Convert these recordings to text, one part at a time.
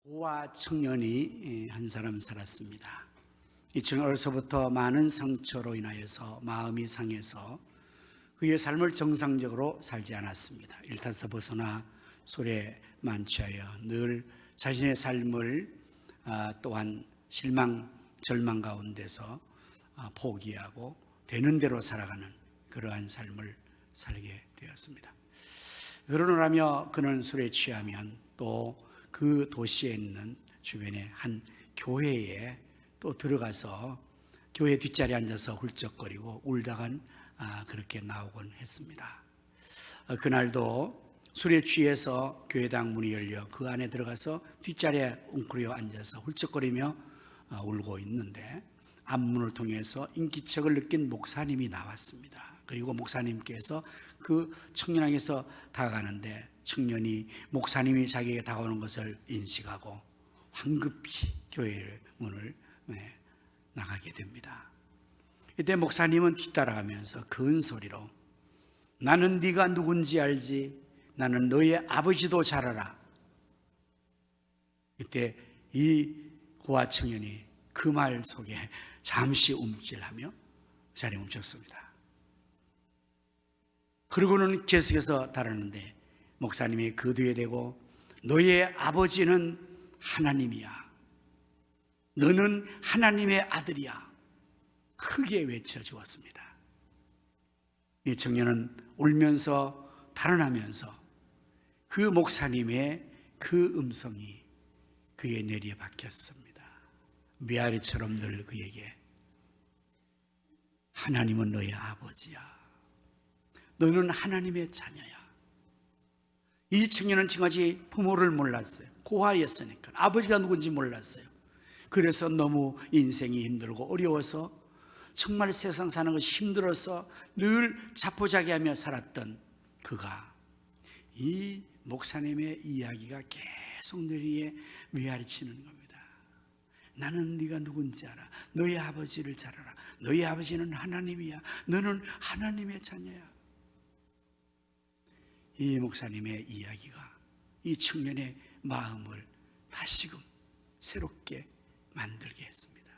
고아 청년이 한 사람 살았습니다. 이 청년 어려서부터 많은 상처로 인하여서 마음이 상해서 그의 삶을 정상적으로 살지 않았습니다. 일타서 벗어나 소리에 만취하여 늘 자신의 삶을 또한 실망, 절망 가운데서 포기하고 되는 대로 살아가는 그러한 삶을 살게 되었습니다. 결혼을 하며 그는 술에 취하면 또 그 도시에 있는 주변의 한 교회에 또 들어가서 교회 뒷자리에 앉아서 훌쩍거리고 울다간 그렇게 나오곤 했습니다. 그날도 술에 취해서 교회당 문이 열려 그 안에 들어가서 뒷자리에 웅크려 앉아서 훌쩍거리며 울고 있는데 앞문을 통해서 인기척을 느낀 목사님이 나왔습니다. 그리고 목사님께서 그 청년에게서 다가가는데 청년이 목사님이 자기에게 다가오는 것을 인식하고 황급히 교회의 문을 나가게 됩니다. 이때 목사님은 뒤따라가면서 큰 소리로 나는 네가 누군지 알지? 나는 너의 아버지도 잘 알아. 이때 이 고아 청년이 그 말 속에 잠시 움찔하며 자리에 멈췄습니다. 그러고는 계속해서 다루는데 목사님이 그 뒤에 대고 너의 아버지는 하나님이야. 너는 하나님의 아들이야. 크게 외쳐주었습니다. 이 청년은 울면서 달아나면서 그 목사님의 그 음성이 그의 뇌리에 박혔습니다. 메아리처럼 늘 그에게 하나님은 너의 아버지야. 너는 하나님의 자녀야. 이 청년은 지금까지 부모를 몰랐어요. 고아였으니까 아버지가 누군지 몰랐어요. 그래서 너무 인생이 힘들고 어려워서 정말 세상 사는 것이 힘들어서 늘 자포자기하며 살았던 그가 이 목사님의 이야기가 계속 뇌리에 메아리치는 겁니다. 나는 네가 누군지 알아. 너희 아버지를 잘 알아. 너희 아버지는 하나님이야. 너는 하나님의 자녀야. 이 목사님의 이야기가 이 청년의 마음을 다시금 새롭게 만들게 했습니다.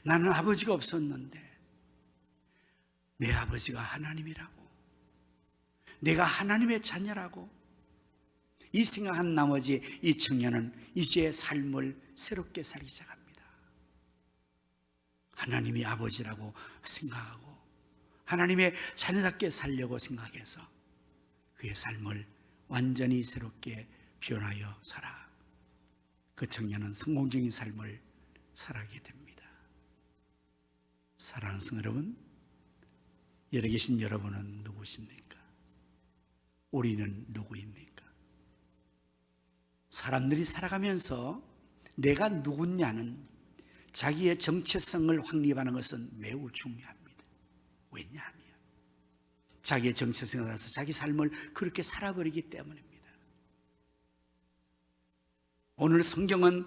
나는 아버지가 없었는데 내 아버지가 하나님이라고, 내가 하나님의 자녀라고 이 생각한 나머지 이 청년은 이제 삶을 새롭게 살기 시작합니다. 하나님이 아버지라고 생각하고 하나님의 자녀답게 살려고 생각해서 그의 삶을 완전히 새롭게 변하여 살아 그 청년은 성공적인 삶을 살아가게 됩니다. 사랑하는 성도 여러분, 여기 계신 여러분은 누구십니까? 우리는 누구입니까? 사람들이 살아가면서 내가 누구냐는 자기의 정체성을 확립하는 것은 매우 중요합니다. 왜냐하면 자기의 정체성에 따라서 자기 삶을 그렇게 살아버리기 때문입니다. 오늘 성경은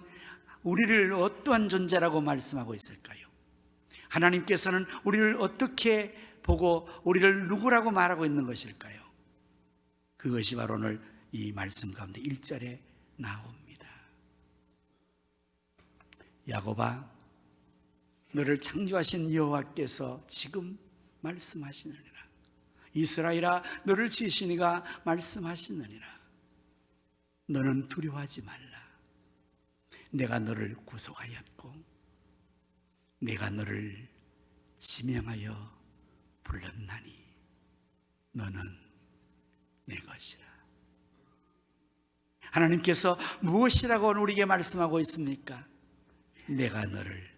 우리를 어떠한 존재라고 말씀하고 있을까요? 하나님께서는 우리를 어떻게 보고 우리를 누구라고 말하고 있는 것일까요? 그것이 바로 오늘 이 말씀 가운데 1절에 나옵니다. 야곱아, 너를 창조하신 여호와께서 지금 말씀하시느니라. 이스라엘아, 너를 지으신 이가 말씀하시느니라. 너는 두려워하지 말라. 내가 너를 구속하였고 내가 너를 지명하여 불렀나니 너는 내 것이라. 하나님께서 무엇이라고 우리에게 말씀하고 있습니까? 내가 너를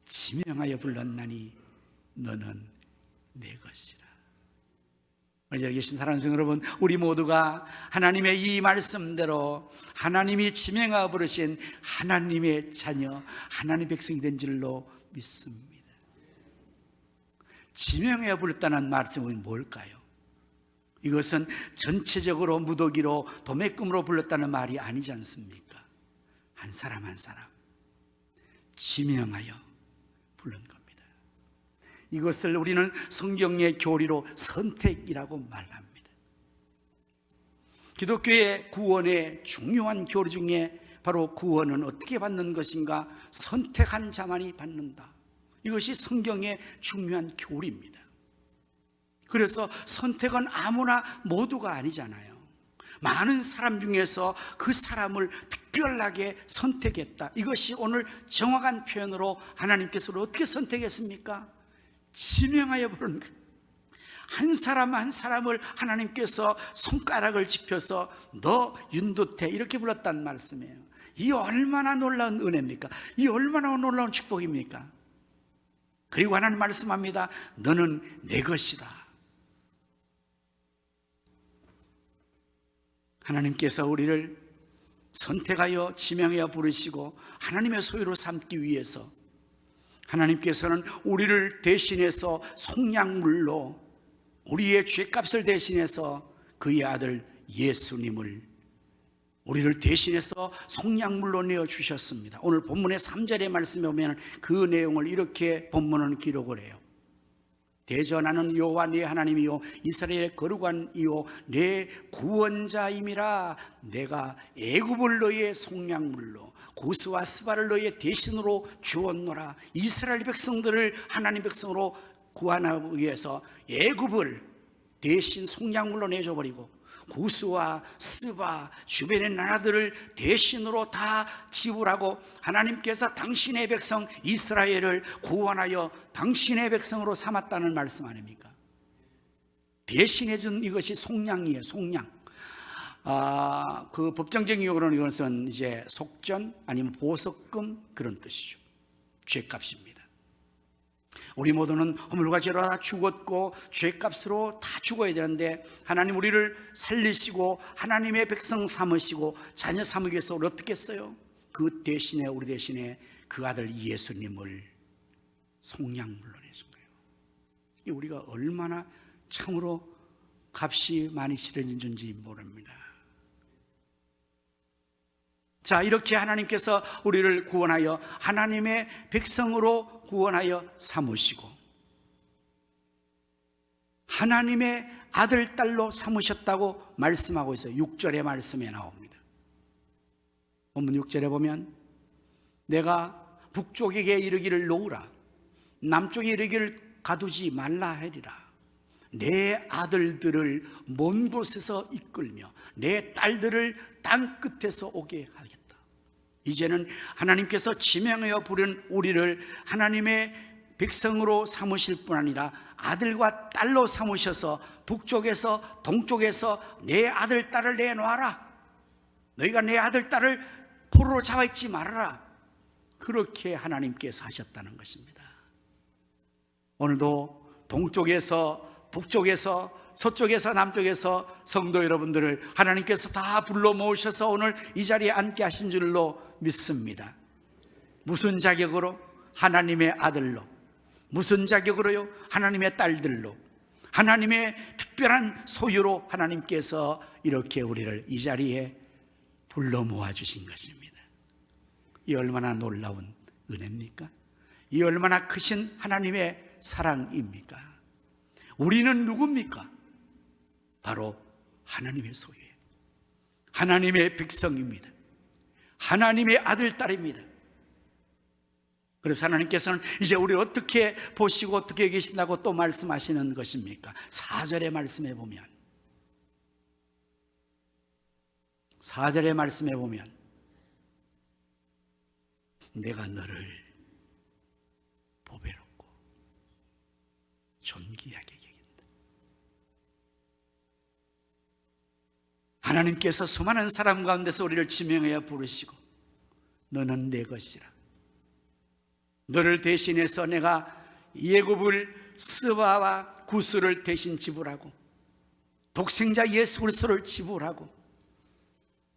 지명하여 불렀나니 너는 내 것이라. 여기 계신 사랑하는 성도 여러분, 우리 모두가 하나님의 이 말씀대로 하나님이 지명하여 부르신 하나님의 자녀, 하나님의 백성이 된 줄로 믿습니다. 지명하여 부르다는 말씀은 뭘까요? 이것은 전체적으로 무더기로 도매금으로 불렀다는 말이 아니지 않습니까? 한 사람 한 사람 지명하여 부른 겁니다. 이것을 우리는 성경의 교리로 선택이라고 말합니다. 기독교의 구원의 중요한 교리 중에 바로 구원은 어떻게 받는 것인가? 선택한 자만이 받는다. 이것이 성경의 중요한 교리입니다. 그래서 선택은 아무나 모두가 아니잖아요. 많은 사람 중에서 그 사람을 특별하게 선택했다. 이것이 오늘 정확한 표현으로 하나님께서 어떻게 선택했습니까? 지명하여 부른 거예요. 한 사람 한 사람을 하나님께서 손가락을 짚혀서 너 윤두태 이렇게 불렀다는 말씀이에요. 이 얼마나 놀라운 은혜입니까? 이 얼마나 놀라운 축복입니까? 그리고 하나님 말씀합니다. 너는 내 것이다. 하나님께서 우리를 선택하여 지명하여 부르시고 하나님의 소유로 삼기 위해서 하나님께서는 우리를 대신해서 속량물로 우리의 죄값을 대신해서 그의 아들 예수님을 우리를 대신해서 속량물로 내어주셨습니다. 오늘 본문의 3절의 말씀에 보면 그 내용을 이렇게 본문은 기록을 해요. 대전하는 여호와 네 하나님이요 이스라엘의 거룩한 이요 내 구원자임이라. 내가 애굽을 너희의 속량물로 고스와 스바를 너희의 대신으로 주었노라. 이스라엘 백성들을 하나님 백성으로 구하기 위해서 애굽을 대신 속량물로 내줘버리고 고스와 스바 주변의 나라들을 대신으로 다 지불하고 하나님께서 당신의 백성 이스라엘을 구원하여 당신의 백성으로 삼았다는 말씀 아닙니까? 대신해 준 이것이 속량이에요. 속량. 그 법정적인 용어로는 이것은 이제 속전 아니면 보석금 그런 뜻이죠. 죄값입니다. 우리 모두는 허물과 죄로 다 죽었고 죄값으로 다 죽어야 되는데 하나님 우리를 살리시고 하나님의 백성 삼으시고 자녀 삼으기 위해서 우리 어떻게 했어요? 그 대신에 우리 대신에 그 아들 예수님을 속량물로 내신 거예요. 우리가 얼마나 참으로 값이 많이 치러진 줄인지 모릅니다. 자, 이렇게 하나님께서 우리를 구원하여 하나님의 백성으로 구원하여 삼으시고 하나님의 아들, 딸로 삼으셨다고 말씀하고 있어요. 6절의 말씀에 나옵니다. 본문 6절에 보면 내가 북쪽에게 이르기를 놓으라 남쪽에 이르기를 가두지 말라 하리라. 내 아들들을 먼 곳에서 이끌며 내 딸들을 땅 끝에서 오게 하겠다. 이제는 하나님께서 지명하여 부른 우리를 하나님의 백성으로 삼으실 뿐 아니라 아들과 딸로 삼으셔서 북쪽에서 동쪽에서 내 아들, 딸을 내놓아라. 너희가 내 아들, 딸을 포로로 잡아있지 말아라. 그렇게 하나님께서 하셨다는 것입니다. 오늘도 동쪽에서 북쪽에서 서쪽에서 남쪽에서 성도 여러분들을 하나님께서 다 불러 모으셔서 오늘 이 자리에 앉게 하신 줄로 믿습니다. 무슨 자격으로? 하나님의 아들로. 무슨 자격으로요? 하나님의 딸들로. 하나님의 특별한 소유로 하나님께서 이렇게 우리를 이 자리에 불러 모아 주신 것입니다. 이 얼마나 놀라운 은혜입니까? 이 얼마나 크신 하나님의 사랑입니까? 우리는 누굽니까? 바로 하나님의 소유예요. 하나님의 백성입니다. 하나님의 아들, 딸입니다. 그래서 하나님께서는 이제 우리를 어떻게 보시고 어떻게 계신다고 또 말씀하시는 것입니까? 4절의 말씀에 보면 4절의 말씀에 보면 내가 너를 보배롭고 존귀하게 여긴다. 하나님께서 수많은 사람 가운데서 우리를 지명하여 부르시고 너는 내 것이라. 너를 대신해서 내가 애굽을 스바와 구스를 대신 지불하고 독생자 예수 그리스도를 지불하고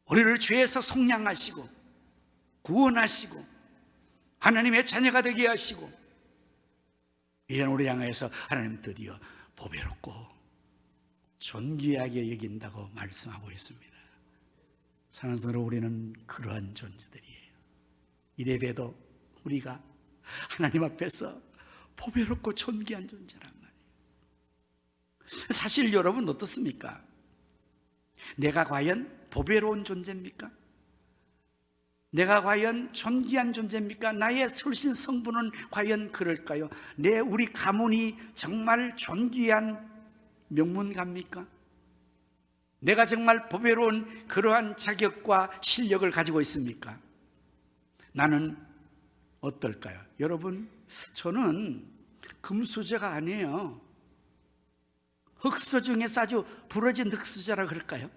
우리를 죄에서 속량하시고 구원하시고 하나님의 자녀가 되게 하시고 이제 우리 향해서 하나님 드디어 보배롭고 존귀하게 여긴다고 말씀하고 있습니다. 사랑하는 여러분, 우리는 그러한 존재들이에요. 이래봬도 우리가 하나님 앞에서 보배롭고 존귀한 존재란 말이에요. 사실 여러분 어떻습니까? 내가 과연 보배로운 존재입니까? 내가 과연 존귀한 존재입니까? 나의 출신 성분은 과연 그럴까요? 우리 가문이 정말 존귀한 명문가입니까? 내가 정말 보배로운 그러한 자격과 실력을 가지고 있습니까? 나는 어떨까요? 여러분, 저는 금수저가 아니에요. 흑수저 중에서 아주 부러진 흑수저라 그럴까요?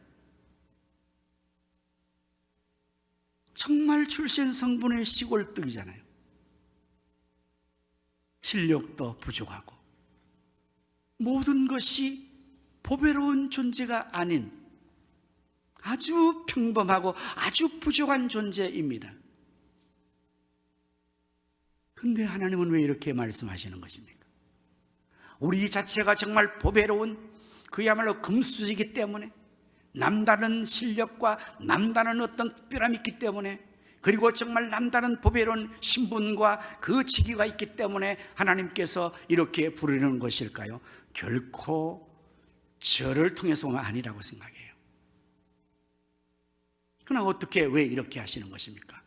정말 출신 성분의 시골뜨기잖아요. 실력도 부족하고 모든 것이 보배로운 존재가 아닌 아주 평범하고 아주 부족한 존재입니다. 근데 하나님은 왜 이렇게 말씀하시는 것입니까? 우리 자체가 정말 보배로운 그야말로 금수저이기 때문에, 남다른 실력과 남다른 어떤 특별함이 있기 때문에, 그리고 정말 남다른 보배로운 신분과 그 직위가 있기 때문에 하나님께서 이렇게 부르는 것일까요? 결코 저를 통해서가 아니라고 생각해요. 그러나 어떻게, 왜 이렇게 하시는 것입니까?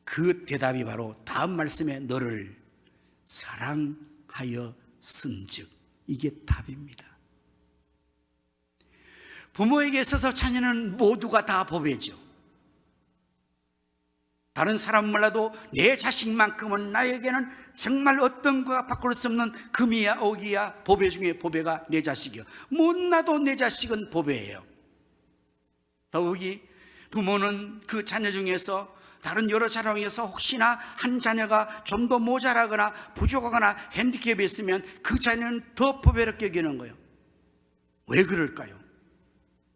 그 대답이 바로 다음 말씀에 너를 사랑하여 쓴즉, 이게 답입니다. 부모에게 있어서 자녀는 모두가 다 보배죠. 다른 사람 몰라도 내 자식만큼은 나에게는 정말 어떤 거가 바꿀 수 없는 금이야 옥이야, 보배 중에 보배가 내 자식이요. 못나도 내 자식은 보배예요. 더욱이 부모는 그 자녀 중에서, 다른 여러 자녀 중에서 혹시나 한 자녀가 좀 더 모자라거나 부족하거나 핸디캡이 있으면 그 자녀는 더 보배롭게 여기는 거예요. 왜 그럴까요?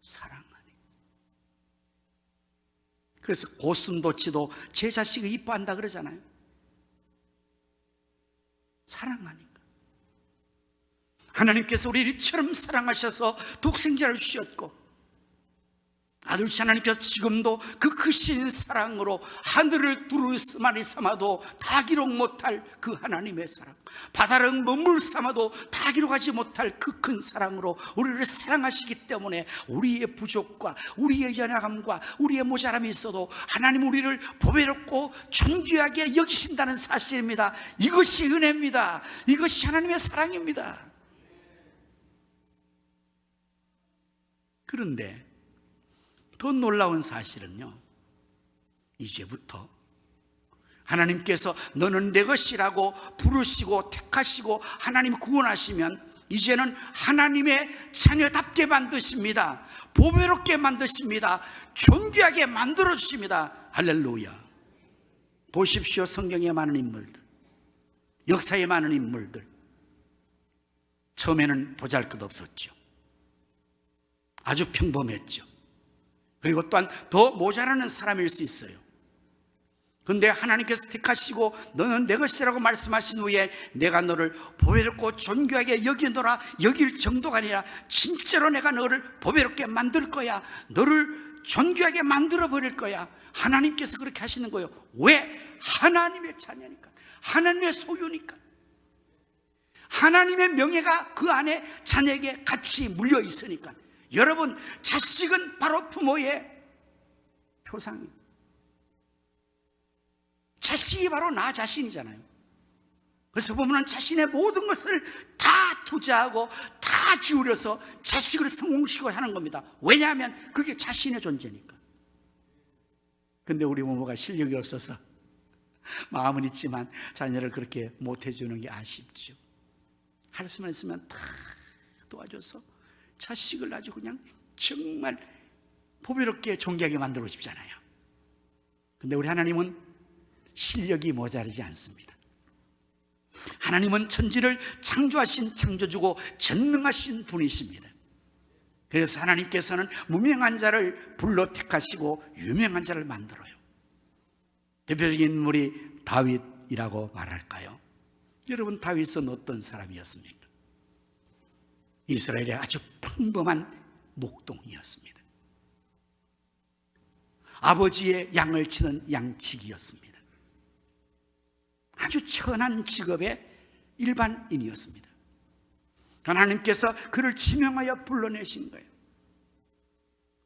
사랑하니. 그래서 고슴도치도 제 자식을 이뻐한다 그러잖아요. 사랑하니까. 하나님께서 우리를 이처럼 사랑하셔서 독생자를 주셨고, 아들지 하나님께서 지금도 그 크신 사랑으로 하늘을 두루마리 삼아도 다 기록 못할 그 하나님의 사랑, 바다를 먹물 삼아도 다 기록하지 못할 그 큰 사랑으로 우리를 사랑하시기 때문에, 우리의 부족과 우리의 연약함과 우리의 모자람이 있어도 하나님 우리를 보배롭고 존귀하게 여기신다는 사실입니다. 이것이 은혜입니다. 이것이 하나님의 사랑입니다. 그런데 더 놀라운 사실은요, 이제부터 하나님께서 너는 내 것이라고 부르시고 택하시고 하나님 구원하시면 이제는 하나님의 자녀답게 만드십니다. 보배롭게 만드십니다. 존귀하게 만들어 주십니다. 할렐루야. 보십시오. 성경에 많은 인물들, 역사에 많은 인물들, 처음에는 보잘것없었죠. 아주 평범했죠. 그리고 또한 더 모자라는 사람일 수 있어요. 그런데 하나님께서 택하시고 너는 내 것이라고 말씀하신 후에 내가 너를 보배롭고 존귀하게 여기노라, 여길 정도가 아니라 진짜로 내가 너를 보배롭게 만들 거야, 너를 존귀하게 만들어 버릴 거야. 하나님께서 그렇게 하시는 거예요. 왜? 하나님의 자녀니까, 하나님의 소유니까, 하나님의 명예가 그 안에 자녀에게 같이 물려 있으니까. 여러분, 자식은 바로 부모의 표상이에요. 자식이 바로 나 자신이잖아요. 그래서 부모는 자신의 모든 것을 다 투자하고 다 기울여서 자식을 성공시키고 하는 겁니다. 왜냐하면 그게 자신의 존재니까. 근데 우리 부모가 실력이 없어서 마음은 있지만 자녀를 그렇게 못해주는 게 아쉽죠. 할 수만 있으면 다 도와줘서 자식을 아주 그냥 정말 보배롭게 존귀하게 만들고 싶잖아요. 근데 우리 하나님은 실력이 모자르지 않습니다. 하나님은 천지를 창조하신 창조주고 전능하신 분이십니다. 그래서 하나님께서는 무명한 자를 불러 택하시고 유명한 자를 만들어요. 대표적인 인물이 다윗이라고 말할까요? 여러분, 다윗은 어떤 사람이었습니까? 이스라엘의 아주 평범한 목동이었습니다. 아버지의 양을 치는 양치기였습니다. 아주 천한 직업의 일반인이었습니다. 하나님께서 그를 지명하여 불러내신 거예요.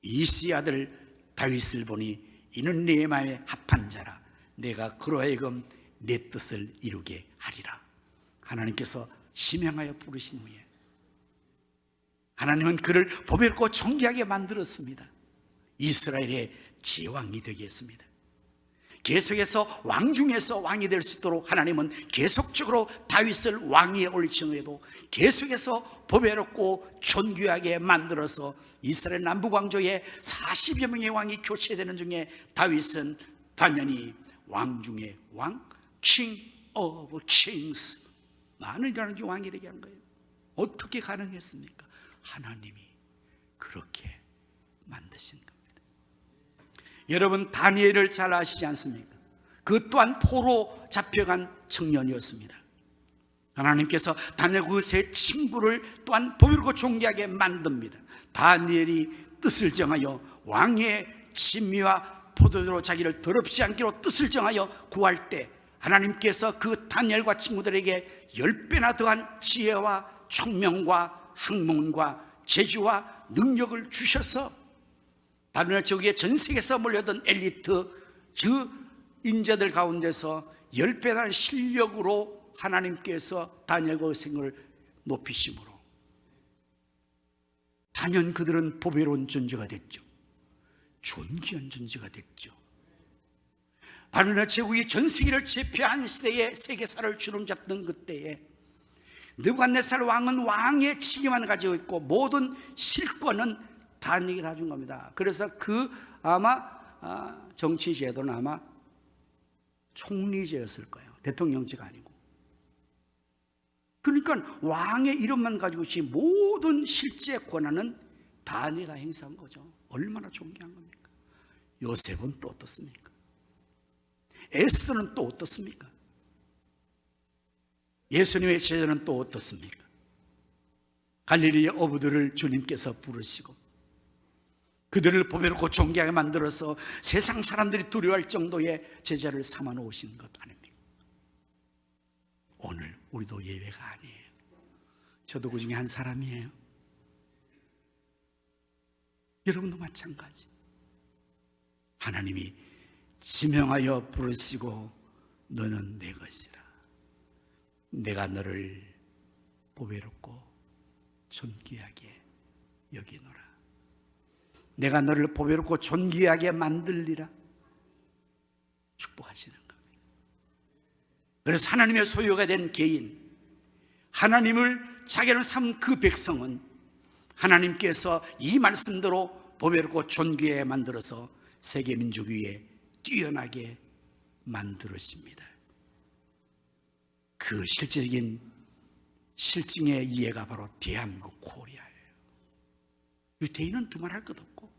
이시의 아들 다윗을 보니 이는 내 마음에 합한 자라. 내가 그로 하여금 내 뜻을 이루게 하리라. 하나님께서 지명하여 부르신 후에 하나님은 그를 보배롭고 존귀하게 만들었습니다. 이스라엘의 제왕이 되게 했습니다. 계속해서 왕 중에서 왕이 될 수 있도록 하나님은 계속적으로 다윗을 왕위에 올리신 후에도 계속해서 보배롭고 존귀하게 만들어서 이스라엘 남북왕조에 40여 명의 왕이 교체되는 중에 다윗은 당연히 왕 중에 왕, King of Kings, 많은 왕이 되게 한 거예요. 어떻게 가능했습니까? 하나님이 그렇게 만드신 겁니다. 여러분, 다니엘을 잘 아시지 않습니까? 그 또한 포로 잡혀간 청년이었습니다. 하나님께서 다니엘 그 세 친구를 또한 보배롭고 존귀하게 만듭니다. 다니엘이 뜻을 정하여 왕의 진미와 포도주로 자기를 더럽지 않기로 뜻을 정하여 구할 때 하나님께서 그 다니엘과 친구들에게 10배나 더한 지혜와 총명과 학문과 재주와 능력을 주셔서 다니엘 저기에 전 세계에서 몰려든 엘리트 그 인재들 가운데서 10배나 실력으로 하나님께서 다니엘과 그 생을 높이심으로 단연 그들은 보배로운 존재가 됐죠. 존귀한 존재가 됐죠. 바벨론 제국이 전 세계를 제패한 시대에 세계사를 주름잡던 그때에 느부갓네살 왕은 왕의 직위만 가지고 있고 모든 실권은 다니엘이 다 준 겁니다. 그래서 그 아마 정치 제도는 아마 총리제였을 거예요. 대통령제가 아니고. 그러니까 왕의 이름만 가지고 있지 모든 실제 권한은 다니엘이 다 행사한 거죠. 얼마나 존귀한 겁니까? 요셉은 또 어떻습니까? 에스더는 또 어떻습니까? 예수님의 제자는 또 어떻습니까? 갈릴리의 어부들을 주님께서 부르시고 그들을 보배롭고 존귀하게 만들어서 세상 사람들이 두려워할 정도의 제자를 삼아 놓으신 것 아닙니까? 오늘 우리도 예외가 아니에요. 저도 그 중에 한 사람이에요. 여러분도 마찬가지. 하나님이 지명하여 부르시고 너는 내 것이라. 내가 너를 보배롭고 존귀하게 여기노라. 내가 너를 보배롭고 존귀하게 만들리라. 축복하시는 겁니다. 그래서 하나님의 소유가 된 개인, 하나님을 자기를 삼은 그 백성은 하나님께서 이 말씀대로 보배롭고 존귀하게 만들어서 세계 민족 위에 뛰어나게 만들으십니다. 그 실질적인 실증의 이해가 바로 대한민국 코리아예요. 유대인은 두말할 것 없고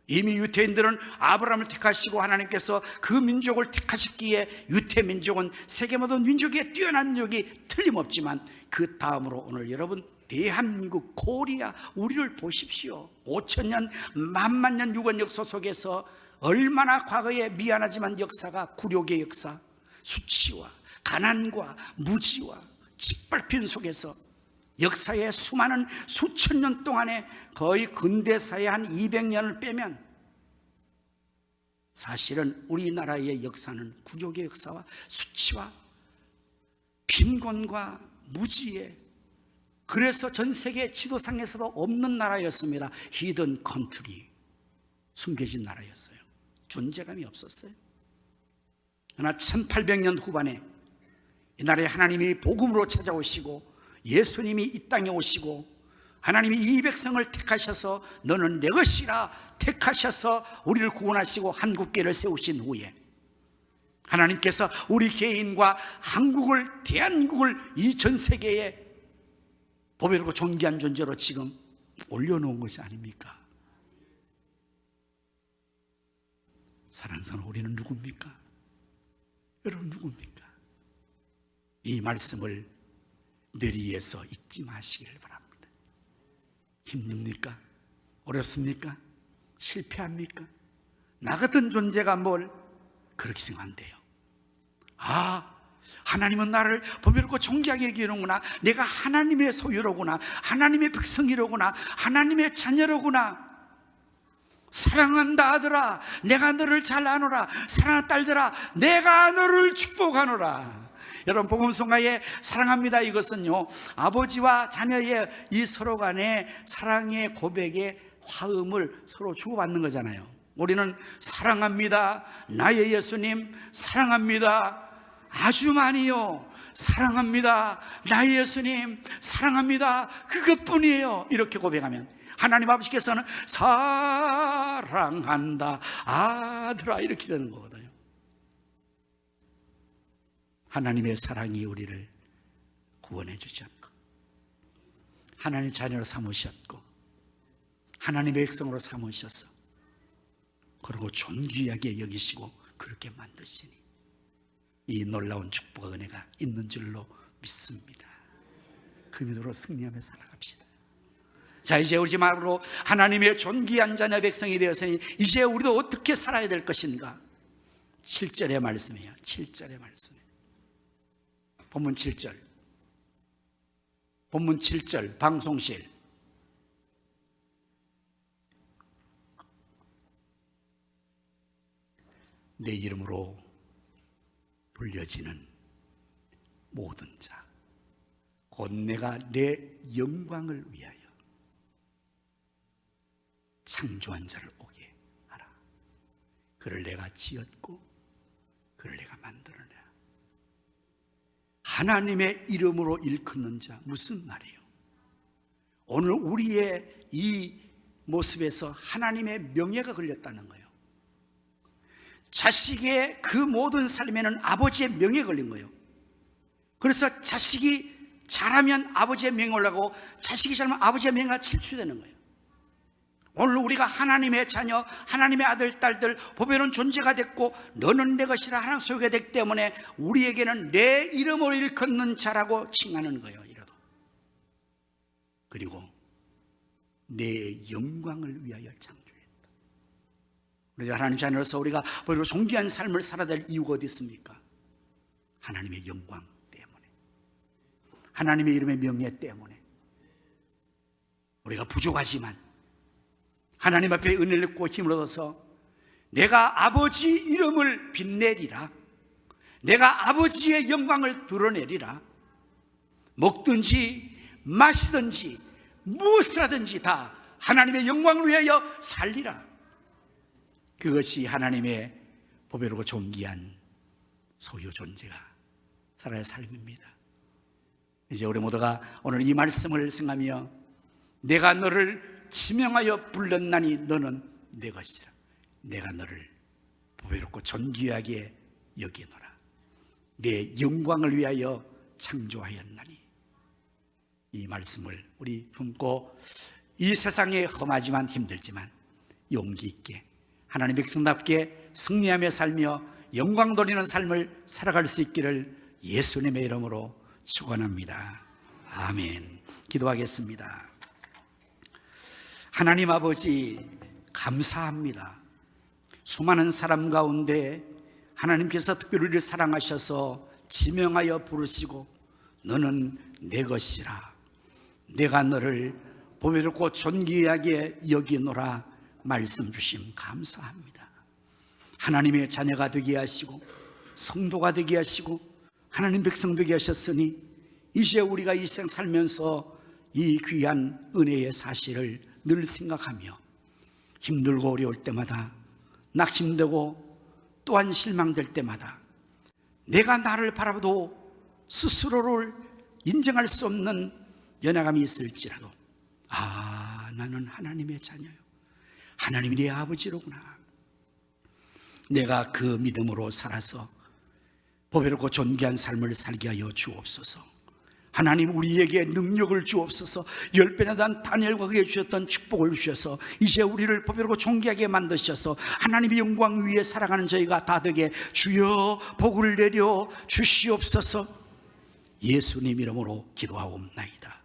이미 유대인들은 아브라함을 택하시고 하나님께서 그 민족을 택하셨기에 유대 민족은 세계 모든 민족에 뛰어난 민족이 틀림없지만 그 다음으로 오늘 여러분 대한민국 코리아 우리를 보십시오. 5천년 만만년 유권 역사 속에서 얼마나 과거에 미안하지만 역사가 굴욕의 역사, 수치와 가난과 무지와 짓밟힘 속에서 역사의 수많은 수천 년 동안에 거의 근대사의 한 200년을 빼면 사실은 우리나라의 역사는 굴욕의 역사와 수치와 빈곤과 무지에 그래서 전 세계 지도상에서도 없는 나라였습니다. 히든 컨트리, 숨겨진 나라였어요. 존재감이 없었어요. 그러나 1800년 후반에 이 나라에 하나님이 복음으로 찾아오시고 예수님이 이 땅에 오시고 하나님이 이 백성을 택하셔서 너는 내 것이라 택하셔서 우리를 구원하시고 한국교회를 세우신 후에 하나님께서 우리 개인과 한국을, 대한민국을 이 전 세계에 보배롭고 존귀한 존재로 지금 올려놓은 것이 아닙니까? 사랑하는 사람, 우리는 누굽니까? 여러분 누굽니까? 이 말씀을 뇌리에서 잊지 마시길 바랍니다. 힘듭니까? 어렵습니까? 실패합니까? 나 같은 존재가 뭘 그렇게 생각한대요. 하나님은 나를 보배롭고 존귀하게 여기는구나. 내가 하나님의 소유로구나. 하나님의 백성이로구나. 하나님의 자녀로구나. 사랑한다 아들아, 내가 너를 잘 아노라. 사랑하는 딸들아, 내가 너를 축복하노라. 여러분, 복음성가의 사랑합니다, 이것은요, 아버지와 자녀의 이 서로 간의 사랑의 고백의 화음을 서로 주고받는 거잖아요. 우리는 사랑합니다, 나의 예수님 사랑합니다, 아주 많이요, 사랑합니다, 나의 예수님 사랑합니다, 그것뿐이에요. 이렇게 고백하면 하나님 아버지께서는 사랑한다 아들아, 이렇게 되는 거거든요. 하나님의 사랑이 우리를 구원해 주셨고, 하나님 자녀로 삼으셨고, 하나님의 백성으로 삼으셔서, 그리고 존귀하게 여기시고 그렇게 만드시니 이 놀라운 축복과 은혜가 있는 줄로 믿습니다. 그 믿음으로 승리하며 살아갑시다. 자, 이제 우리 마음으로 하나님의 존귀한 자녀 백성이 되었으니 이제 우리도 어떻게 살아야 될 것인가? 7절의 말씀이에요. 7절의 말씀이에요. 본문 7절, 본문 7절 방송실. 내 이름으로 불려지는 모든 자, 곧 내가 내 영광을 위하여 창조한 자를 오게 하라. 그를 내가 지었고 그를 내가 만들어내라. 하나님의 이름으로 일컫는 자, 무슨 말이에요? 오늘 우리의 이 모습에서 하나님의 명예가 걸렸다는 거예요. 자식의 그 모든 삶에는 아버지의 명예가 걸린 거예요. 그래서 자식이 잘하면 아버지의 명예가 올라가고, 자식이 잘하면 아버지의 명예가 실추되는 거예요. 오늘 우리가 하나님의 자녀, 하나님의 아들, 딸들, 보배로운 존재가 됐고, 너는 내 것이라 하나님 소유가 됐기 때문에 우리에게는 내 이름을 일컫는 자라고 칭하는 거예요. 이라도. 그리고 내 영광을 위하여 창조했다. 우리가 하나님 자녀로서 우리가 보배로 존귀한 삶을 살아야 될 이유가 어디 있습니까? 하나님의 영광 때문에, 하나님의 이름의 명예 때문에. 우리가 부족하지만 하나님 앞에 은혜를 입고 힘을 얻어서 내가 아버지 이름을 빛내리라, 내가 아버지의 영광을 드러내리라. 먹든지 마시든지 무엇을 하든지 다 하나님의 영광을 위하여 살리라. 그것이 하나님의 보배롭고 존귀한 소유 존재가 살아야 삶입니다. 이제 우리 모두가 오늘 이 말씀을 생각하며, 내가 너를 지명하여 불렀나니 너는 내 것이라. 내가 너를 보배롭고 존귀하게 여기노라. 내 영광을 위하여 창조하였나니. 이 말씀을 우리 품고 이 세상에 험하지만 힘들지만 용기 있게 하나님 백성답게 승리하며 살며 영광 돌리는 삶을 살아갈 수 있기를 예수님의 이름으로 축원합니다. 아멘. 기도하겠습니다. 하나님 아버지, 감사합니다. 수많은 사람 가운데 하나님께서 특별히 우리를 사랑하셔서 지명하여 부르시고 너는 내 것이라, 내가 너를 보배롭고 존귀하게 여기노라 말씀 주심 감사합니다. 하나님의 자녀가 되게 하시고 성도가 되게 하시고 하나님 백성 되게 하셨으니 이제 우리가 이 생 살면서 이 귀한 은혜의 사실을 늘 생각하며 힘들고 어려울 때마다, 낙심되고 또한 실망될 때마다, 내가 나를 바라봐도 스스로를 인정할 수 없는 연약함이 있을지라도, 아, 나는 하나님의 자녀요, 하나님이 내 아버지로구나. 내가 그 믿음으로 살아서 보배롭고 존귀한 삶을 살게 하여 주옵소서. 하나님, 우리에게 능력을 주옵소서. 10배나 단 다니엘과 그에게 주셨던 축복을 주셔서 이제 우리를 보배롭고 존귀하게 만드셔서 하나님의 영광 위에 살아가는 저희가 다 되게 주여 복을 내려 주시옵소서. 예수님 이름으로 기도하옵나이다.